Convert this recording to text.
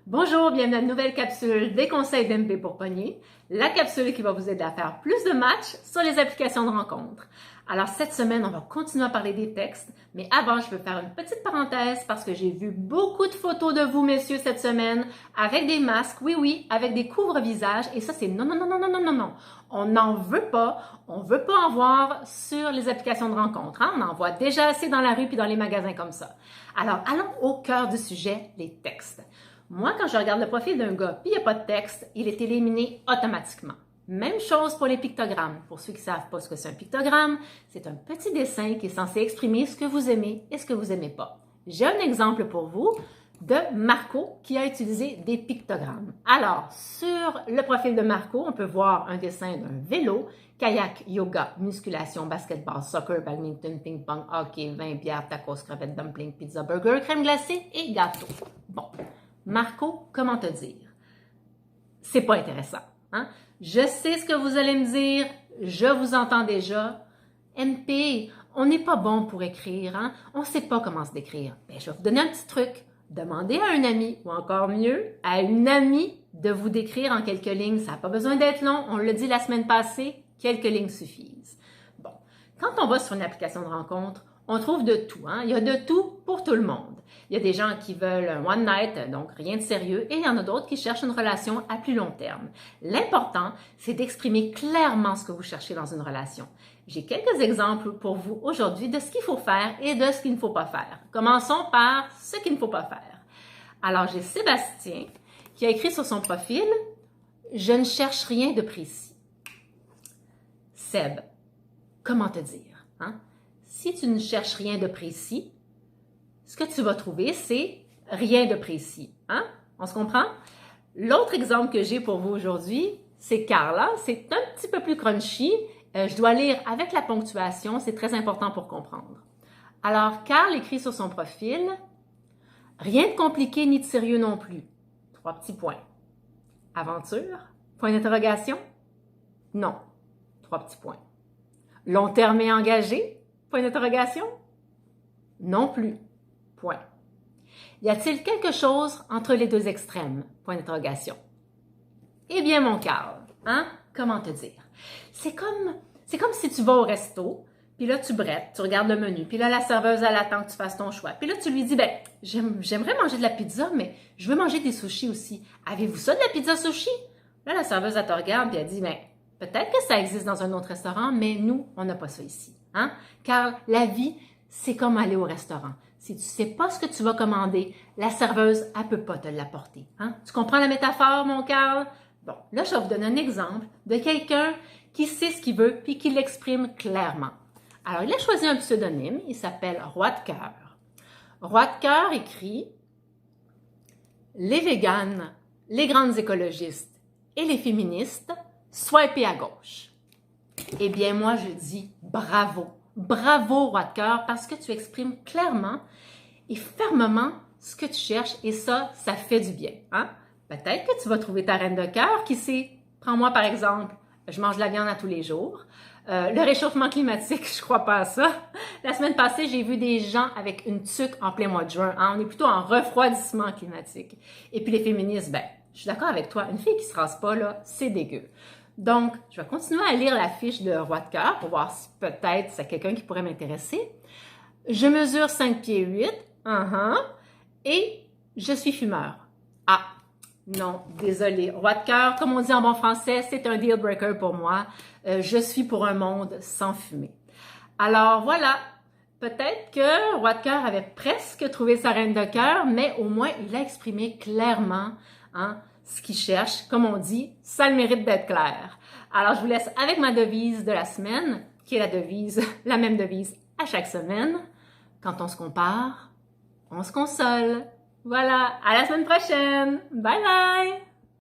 Bonjour, bienvenue à une nouvelle capsule des conseils d'MP pour pogner, la capsule qui va vous aider à faire plus de matchs sur les applications de rencontres. Alors cette semaine, on va continuer à parler des textes, mais avant, je veux faire une petite parenthèse parce que j'ai vu beaucoup de photos de vous, messieurs, cette semaine, avec des masques, oui, avec des couvre-visages, et ça c'est non. On n'en veut pas, on veut pas en voir sur les applications de rencontres, hein? On en voit déjà assez dans la rue puis dans les magasins comme ça. Alors, allons au cœur du sujet, les textes. Moi, quand je regarde le profil d'un gars puis il n'y a pas de texte, il est éliminé automatiquement. Même chose pour les pictogrammes. Pour ceux qui ne savent pas ce que c'est un pictogramme, c'est un petit dessin qui est censé exprimer ce que vous aimez et ce que vous n'aimez pas. J'ai un exemple pour vous de Marco qui a utilisé des pictogrammes. Alors, sur le profil de Marco, on peut voir un dessin d'un vélo, kayak, yoga, musculation, basketball, soccer, badminton, ping-pong, hockey, vin, bière, tacos, crevettes, dumpling, pizza, burger, crème glacée et gâteau. Bon, Marco, comment te dire? C'est pas intéressant, hein? Je sais ce que vous allez me dire, je vous entends déjà. MP, on n'est pas bon pour écrire, hein? On ne sait pas comment se décrire. Bien, je vais vous donner un petit truc. Demandez à un ami, ou encore mieux, à une amie de vous décrire en quelques lignes. Ça n'a pas besoin d'être long, on l'a dit la semaine passée, quelques lignes suffisent. Bon, quand on va sur une application de rencontre, on trouve de tout, hein? Il y a de tout pour tout le monde. Il y a des gens qui veulent un one night, donc rien de sérieux, et il y en a d'autres qui cherchent une relation à plus long terme. L'important, c'est d'exprimer clairement ce que vous cherchez dans une relation. J'ai quelques exemples pour vous aujourd'hui de ce qu'il faut faire et de ce qu'il ne faut pas faire. Commençons par ce qu'il ne faut pas faire. Alors, j'ai Sébastien qui a écrit sur son profil « Je ne cherche rien de précis ». Seb, comment te dire, hein? Si tu ne cherches rien de précis, ce que tu vas trouver, c'est rien de précis. Hein? On se comprend? L'autre exemple que j'ai pour vous aujourd'hui, c'est Carla. C'est un petit peu plus crunchy. Je dois lire avec la ponctuation. C'est très important pour comprendre. Alors, Carl écrit sur son profil « Rien de compliqué ni de sérieux non plus. » 3 petits points. Aventure? Point d'interrogation? Non. 3 petits points. Long terme et engagé? Point d'interrogation? Non plus. Point. Y a-t-il quelque chose entre les deux extrêmes? Point d'interrogation. Eh bien, mon Carl, hein? Comment te dire? C'est comme si tu vas au resto, puis là, tu brettes, tu regardes le menu, puis là, la serveuse, elle attend que tu fasses ton choix. Puis là, tu lui dis, ben, j'aimerais manger de la pizza, mais je veux manger des sushis aussi. Avez-vous ça de la pizza sushi? Là, la serveuse, elle te regarde, puis elle dit, ben, peut-être que ça existe dans un autre restaurant, mais nous, on n'a pas ça ici. Hein? Car la vie, c'est comme aller au restaurant. Si tu ne sais pas ce que tu vas commander, la serveuse, elle ne peut pas te l'apporter. Hein? Tu comprends la métaphore, mon Carl? Bon, là, je vais vous donner un exemple de quelqu'un qui sait ce qu'il veut puis qui l'exprime clairement. Alors, il a choisi un pseudonyme, il s'appelle Roi de cœur. Roi de cœur écrit « Les véganes, les grandes écologistes et les féministes, swipez à gauche. » Eh bien, moi, je dis bravo. Bravo, Roi de cœur, parce que tu exprimes clairement et fermement ce que tu cherches et ça fait du bien. Hein? Peut-être que tu vas trouver ta reine de cœur, qui sait. Prends-moi par exemple, je mange de la viande à tous les jours. Le réchauffement climatique, je crois pas à ça. La semaine passée, j'ai vu des gens avec une tuque en plein mois de juin. Hein? On est plutôt en refroidissement climatique. Et puis les féministes, ben, je suis d'accord avec toi, une fille qui se rase pas, là, c'est dégueu. Donc, je vais continuer à lire la fiche de Roi de cœur pour voir si peut-être c'est quelqu'un qui pourrait m'intéresser. Je mesure 5 pieds 8, et je suis fumeur. Ah, non, désolé. Roi de cœur, comme on dit en bon français, c'est un deal breaker pour moi. Je suis pour un monde sans fumée. Alors voilà, peut-être que Roi de cœur avait presque trouvé sa reine de cœur, mais au moins il a exprimé clairement, hein, ce qu'il cherche. Comme on dit, ça a le mérite d'être clair. Alors, je vous laisse avec ma devise de la semaine, qui est la même devise à chaque semaine. Quand on se compare, on se console. Voilà, à la semaine prochaine. Bye bye!